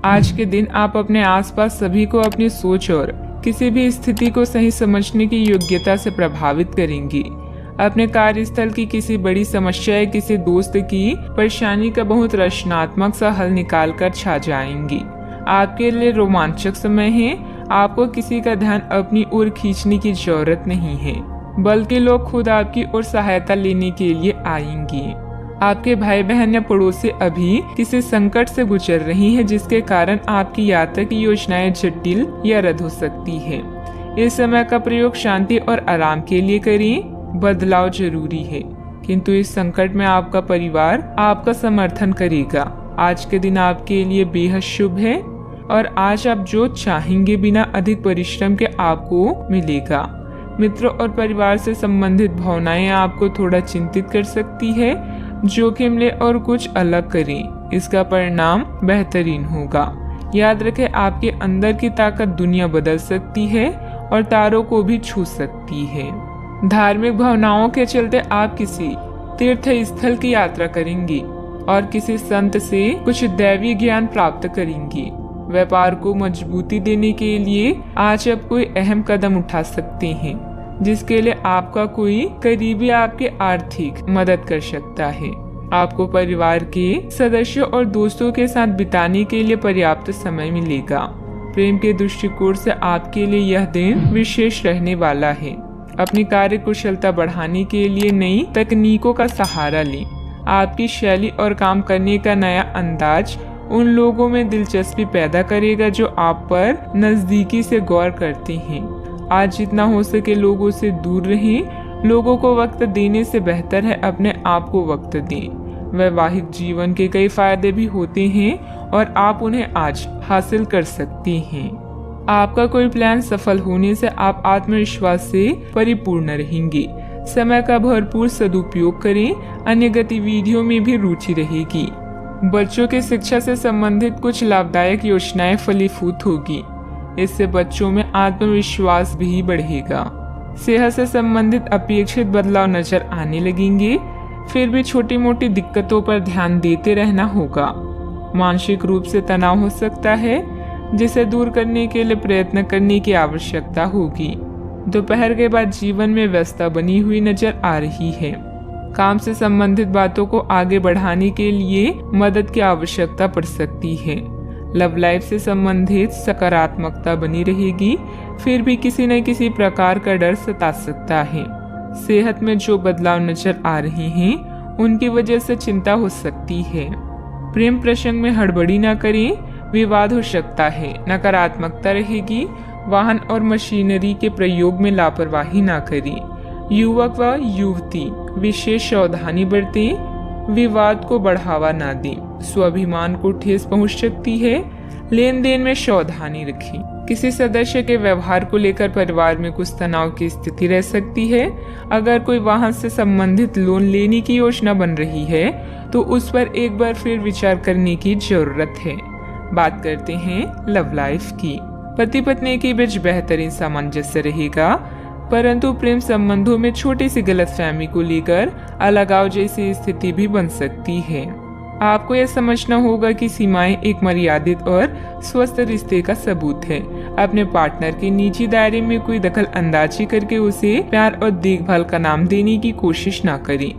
आज के दिन आप अपने आसपास सभी को अपनी सोच और किसी भी स्थिति को सही समझने की योग्यता से प्रभावित करेंगी। अपने कार्यस्थल की किसी बड़ी समस्या या किसी दोस्त की परेशानी का बहुत रचनात्मक सा हल निकाल कर छा जाएंगी। आपके लिए रोमांचक समय है। आपको किसी का ध्यान अपनी ओर खींचने की जरूरत नहीं है, बल्कि लोग खुद आपकी ओर सहायता लेने के लिए आएंगे। आपके भाई बहन या पड़ोसी अभी किसी संकट से गुजर रही हैं, जिसके कारण आपकी यात्रा की योजनाएं जटिल या रद्द हो सकती है। इस समय का प्रयोग शांति और आराम के लिए करें। बदलाव जरूरी है, किंतु इस संकट में आपका परिवार आपका समर्थन करेगा। आज के दिन आपके लिए बेहद शुभ है और आज आप जो चाहेंगे बिना अधिक परिश्रम के आपको मिलेगा। मित्रों और परिवार से संबंधित भावनाएं आपको थोड़ा चिंतित कर सकती है। जोखिम ले और कुछ अलग करें, इसका परिणाम बेहतरीन होगा। याद रखें, आपके अंदर की ताकत दुनिया बदल सकती है और तारों को भी छू सकती है। धार्मिक भावनाओं के चलते आप किसी तीर्थ स्थल की यात्रा करेंगी और किसी संत से कुछ दैवी ज्ञान प्राप्त करेंगी। व्यापार को मजबूती देने के लिए आज आप कोई अहम कदम उठा सकते हैं, जिसके लिए आपका कोई करीबी आपकी आर्थिक मदद कर सकता है। आपको परिवार के सदस्यों और दोस्तों के साथ बिताने के लिए पर्याप्त समय मिलेगा। प्रेम के दृष्टिकोण से आपके लिए यह दिन विशेष रहने वाला है। अपनी कार्य कुशलता बढ़ाने के लिए नई तकनीकों का सहारा लें। आपकी शैली और काम करने का नया अंदाज उन लोगों में दिलचस्पी पैदा करेगा जो आप पर नजदीकी से गौर करते हैं। आज जितना हो सके लोगों से दूर रहें। लोगों को वक्त देने से बेहतर है अपने आप को वक्त दें। वैवाहिक जीवन के कई फायदे भी होते हैं और आप उन्हें आज हासिल कर सकते हैं। आपका कोई प्लान सफल होने से आप आत्मविश्वास से परिपूर्ण रहेंगे। समय का भरपूर सदुपयोग करें। अन्य गतिविधियों में भी रुचि रहेगी। बच्चों की शिक्षा से संबंधित कुछ लाभदायक योजनाएं फलीभूत होगी। इससे बच्चों में आत्मविश्वास भी बढ़ेगा। सेहत से संबंधित अपेक्षित बदलाव नजर आने लगेंगे। फिर भी छोटी मोटी दिक्कतों पर ध्यान देते रहना होगा। मानसिक रूप से तनाव हो सकता है, जिसे दूर करने के लिए प्रयत्न करने की आवश्यकता होगी। दोपहर के बाद जीवन में व्यस्तता बनी हुई नजर आ रही है। काम से संबंधित बातों को आगे बढ़ाने के लिए मदद की आवश्यकता पड़ सकती है। लव लाइफ से संबंधित सकारात्मकता बनी रहेगी, फिर भी किसी न किसी प्रकार का डर सता सकता है। सेहत में जो बदलाव नजर आ रहे हैं, उनकी वजह से चिंता हो सकती है। प्रेम प्रसंग में हड़बड़ी न करें, विवाद हो सकता है। नकारात्मकता रहेगी। वाहन और मशीनरी के प्रयोग में लापरवाही न करें। युवक व युवती विशेष सावधानी बरतें। विवाद को बढ़ावा न दें। स्वाभिमान को ठेस पहुंच सकती है। लेन देन में सावधानी रखें। किसी सदस्य के व्यवहार को लेकर परिवार में कुछ तनाव की स्थिति रह सकती है। अगर कोई वाहन से संबंधित लोन लेने की योजना बन रही है तो उस पर एक बार फिर विचार करने की जरूरत है। बात करते हैं लव लाइफ की। पति पत्नी के बीच बेहतरीन सामंजस्य रहेगा, परंतु प्रेम संबंधों में छोटी सी गलतफहमी को लेकर अलगाव जैसी स्थिति भी बन सकती है। आपको यह समझना होगा कि सीमाएं एक मर्यादित और स्वस्थ रिश्ते का सबूत है। अपने पार्टनर के निजी दायरे में कोई दखल अंदाजी करके उसे प्यार और देखभाल का नाम देने की कोशिश न करें।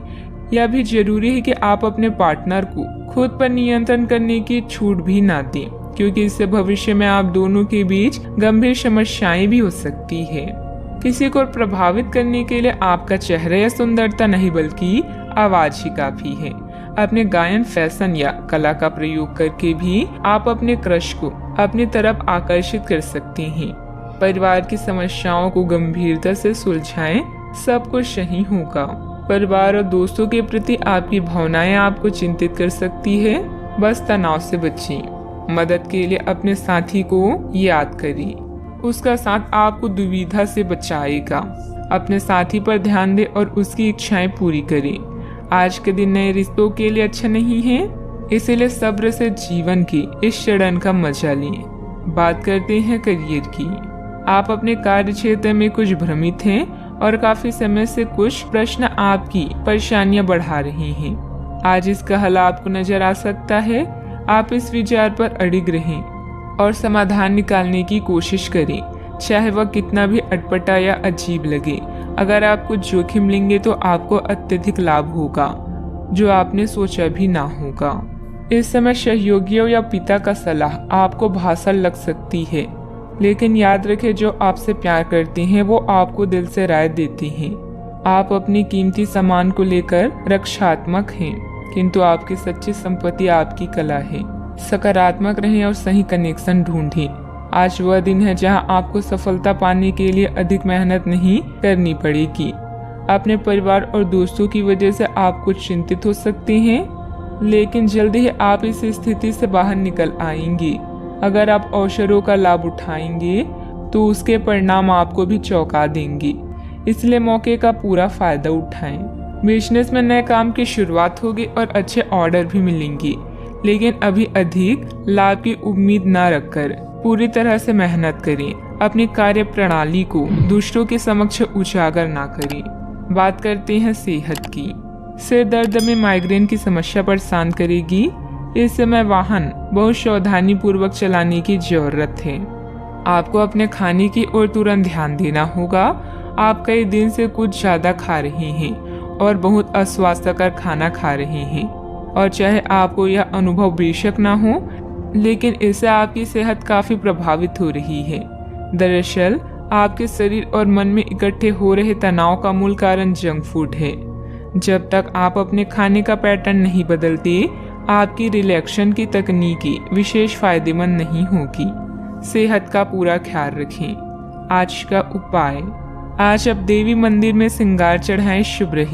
यह भी जरूरी है कि आप अपने पार्टनर को खुद पर नियंत्रण करने की छूट भी ना दें, क्योंकि इससे भविष्य में आप दोनों के बीच गंभीर समस्याएं भी हो सकती है। किसी को प्रभावित करने के लिए आपका चेहरा या सुंदरता नहीं, बल्कि आवाज ही काफी है। अपने गायन, फैशन या कला का प्रयोग करके भी आप अपने क्रश को अपनी तरफ आकर्षित कर सकते हैं। परिवार की समस्याओं को गंभीरता से सुलझाएं, सब कुछ सही होगा। परिवार और दोस्तों के प्रति आपकी भावनाएं आपको चिंतित कर सकती है। बस तनाव से बचें। मदद के लिए अपने साथी को याद करें। उसका साथ आपको दुविधा से बचाएगा। अपने साथी पर ध्यान दें और उसकी इच्छाएं पूरी करें। आज के दिन नए रिश्तों के लिए अच्छा नहीं है, इसलिए सब्र से जीवन की इस चरण का मजा लें। बात करते हैं करियर की। आप अपने कार्य क्षेत्र में कुछ भ्रमित हैं और काफी समय से कुछ प्रश्न आपकी परेशानियां बढ़ा रहे हैं। आज इसका हल आपको नजर आ सकता है। आप इस विचार पर अडिग रहें और समाधान निकालने की कोशिश करें, चाहे वह कितना भी अटपटा या अजीब लगे। अगर आप कुछ जोखिम लेंगे तो आपको अत्यधिक लाभ होगा, जो आपने सोचा भी ना होगा। इस समय सहयोगियों या पिता का सलाह आपको भासर लग सकती है, लेकिन याद रखें, जो आपसे प्यार करते हैं वो आपको दिल से राय देते हैं। आप अपनी कीमती सामान को लेकर रक्षात्मक हैं, किंतु आपकी सच्ची संपत्ति आपकी कला है। सकारात्मक रहें और सही कनेक्शन ढूंढें। आज वह दिन है जहां आपको सफलता पाने के लिए अधिक मेहनत नहीं करनी पड़ेगी। अपने परिवार और दोस्तों की वजह से आप कुछ चिंतित हो सकते हैं, लेकिन जल्दी ही आप इस स्थिति से बाहर निकल आएंगे। अगर आप अवसरों का लाभ उठाएंगे तो उसके परिणाम आपको भी चौंका देंगे, इसलिए मौके का पूरा फायदा उठाएं। बिजनेस में नए काम की शुरुआत होगी और अच्छे ऑर्डर भी मिलेंगे, लेकिन अभी अधिक लाभ की उम्मीद न रखकर पूरी तरह से मेहनत करें। अपनी कार्य प्रणाली को दूसरों के समक्ष उजागर ना करें। बात करते हैं सेहत की। सिर दर्द में माइग्रेन की समस्या परेशान करेगी। इस समय वाहन बहुत सावधानी पूर्वक चलाने की जरूरत है। आपको अपने खाने की ओर तुरंत ध्यान देना होगा। आप कई दिन से कुछ ज्यादा खा रहे हैं और बहुत अस्वास्थ्यकर खाना खा रहे हैं, और चाहे आपको यह अनुभव बेशक ना हो, लेकिन इससे आपकी सेहत काफी प्रभावित हो रही है। दरअसल आपके शरीर और मन में इकट्ठे हो रहे तनाव का मूल कारण जंक फूड है। जब तक आप अपने खाने का पैटर्न नहीं बदलते, आपकी रिलैक्सेशन की तकनीकी विशेष फायदेमंद नहीं होगी। सेहत का पूरा ख्याल रखें। आज का उपाय, आज आप देवी मंदिर में श्रृंगार चढ़ाएं, शुभ रहे।